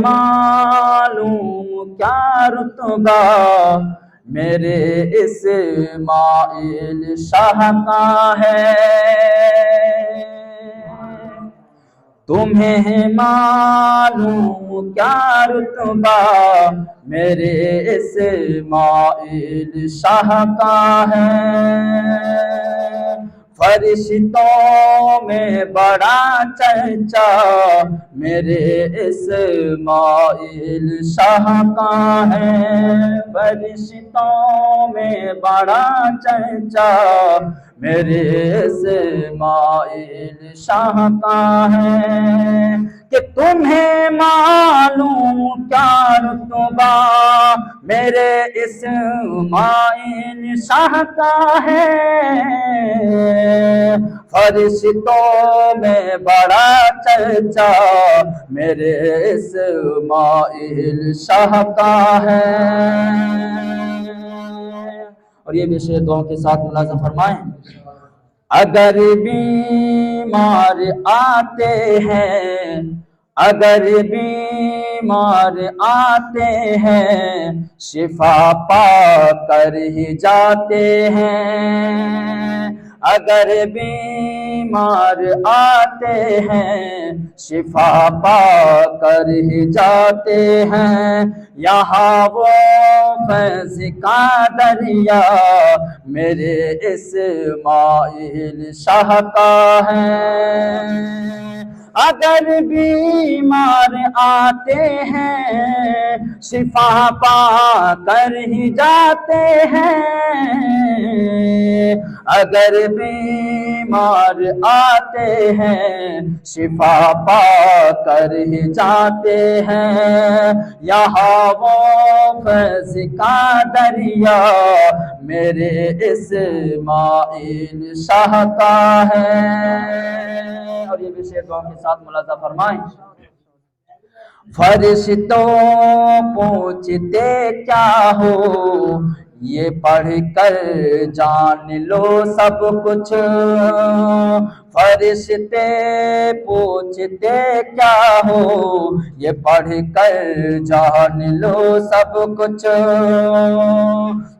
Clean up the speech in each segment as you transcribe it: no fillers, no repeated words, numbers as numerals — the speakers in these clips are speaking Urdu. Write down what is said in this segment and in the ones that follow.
معلوم کیا رتبہ میرے اسماعیل شاہ کا ہے، تمہیں معلوم کیا رتبہ میرے اسماعیل شاہ کا ہے، فرشتوں میں بڑا چرچا میرے اسماعیل شاہ کا ہے، فرشتوں میں بڑا چرچا میرے اسماعیل شاہ کا ہے، کہ تمہیں معلوم کیا رتبہ میرے اسماعیل شاہ کا ہے، فرشتوں میں بڑا چرچا میرے اسماعیل شاہ کا ہے۔ اور یہ بھی شعر دعاؤں کے ساتھ ملازم فرمائیں۔ اگر بیمار آتے ہیں، اگر بیمار آتے ہیں، شفا پا کر ہی جاتے ہیں، اگر بیمار آتے ہیں، شفا پا کر ہی جاتے ہیں، یہاں وہ فیض کا دریا میرے اسماعیل شاہ کا ہے، اگر بیمار آتے ہیں، شفا پا کر ہی جاتے ہیں، اگر بیمار آتے ہیں، شفا پا کر ہی جاتے ہیں، یہاں وہ فیض کا دریا میرے اسماعیل شاہ کا ہے۔ اور یہ بھی شعر دعاؤں کے ساتھ ملاحظہ فرمائیں۔ فرشتوں پوچھتے کیا ہو، یہ پڑھ کر جان لو سب کچھ، فرشتے پوچھتے کیا ہو، یہ پڑھ کر جان لو سب کچھ،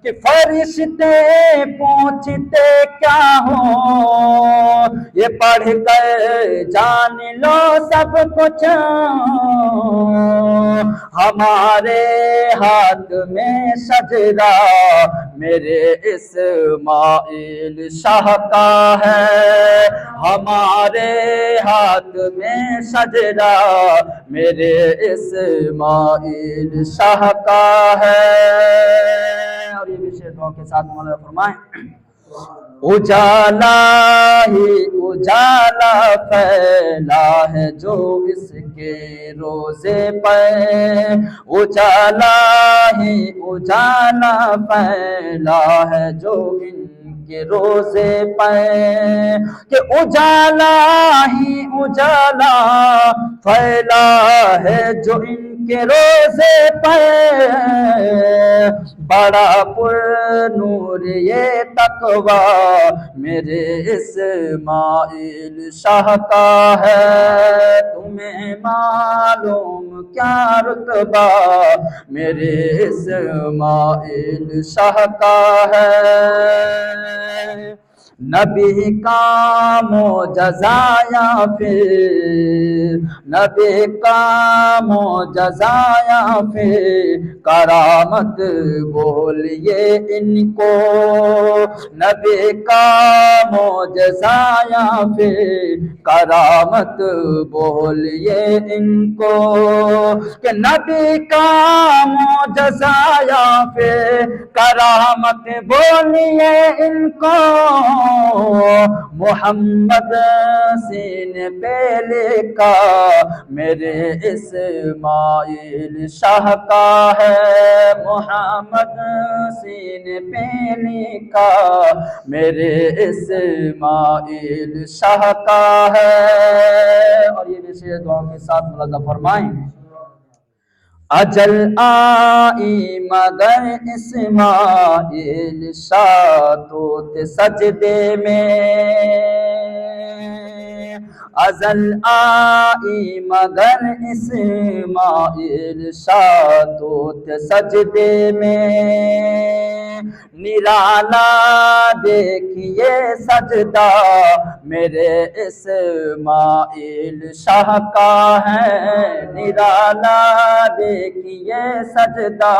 کہ فرشتے پوچھتے کیا ہو، یہ پڑھ کر جان لو سب کچھ، ہمارے ہاتھ میں سجدہ میرے اسماعیل شاہ کا ہے، ہمارے ہاتھ میں سجدہ میرے اسماعیل شاہ کا ہے۔ اور یہ بھی شعر دعاؤں کے ساتھ مولانا فرمائیں۔ اجالا ہی اجالا پھیلا ہے جو اس کے روزے پہ، اجالا ہی اجالا پھیلا ہے جو ان کے روزے پہ، کہ اجالا ہی اجالا پھیلا ہے جو ان کے روزے پہ، بڑا پر نور یہ تقوی میرے اسماعیل شاہ کا ہے، تمہیں معلوم کیا رتبہ میرے اسماعیل شاہ کا ہے، نبی کا معجزہ یا پھر نبی کا معجزہ یا پھر کرامت بولیے ان کو، نبی کا معجزہ یا پھر کرامت بولیے ان کو، کہ نبی کا معجزہ یا پھر کرامت بولیے ان کو، محمد سینے پہ لکھا میرے اسماعیل شاہ کا ہے، محمد سینے پہ لکھا میرے اسماعیل شاہ کا ہے۔ اور یہ بھی شعر دعاؤں کے ساتھ ملاحظہ فرمائیں۔ اجل آئی مگر اسماعیل شاہ تو تھے سجدے میں، ازل آئی مگر اسماعیل شاہ تو تھے سجدے میں، نرالا دیکھیے سجدہ میرے اسماعیل شاہ کا ہے، نرالا دیکھیے سجدہ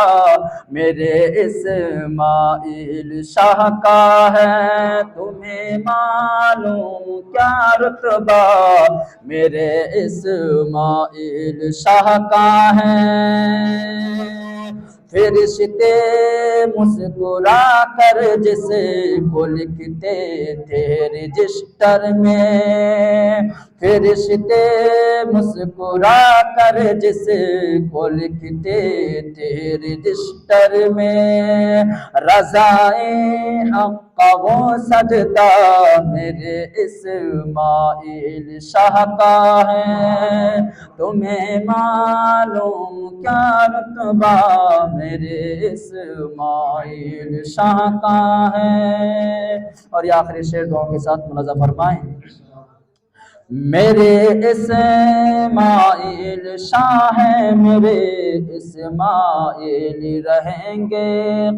میرے اسماعیل شاہ کا ہے، تمہیں معلوم کیا رتبہ میرے اسماعیل شاہ کا ہے، فرشتے مسکرا کر جس کو لکھتے تھے رجسٹر میں، فرشتے مسکرا کر جس کو لکھتے تھے رجسٹر میں، رضائے حق کا وہ سجدہ میرے اسماعیل شاہ کا ہے، تمہیں معلوم کیا رتبہ میرے اسماعیل شاہ کا ہے۔ اور یہ آخری شعر دعاؤں کے ساتھ ملاحظہ فرمائیں، میرے اسماعیل شاہ ہیں، میرے اسماعیل رہیں گے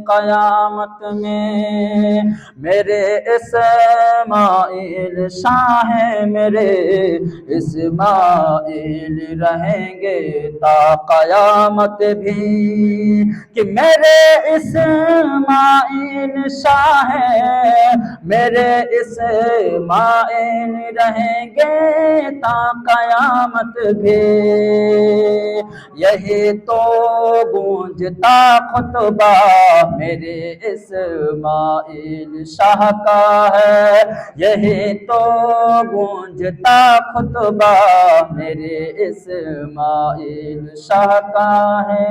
قیامت میں، میرے اسماعیل شاہ ہیں، میرے اسماعیل رہیں گے تا قیامت بھی، کہ میرے اسماعیل شاہ ہیں، میرے اسماعیل رہیں گے تا قیامت بھی، یہی تو گونجتا خطبہ میرے اسماعیل شاہ کا ہے، یہی تو گونجتا خطبہ میرے اسماعیل شاہ کا ہے۔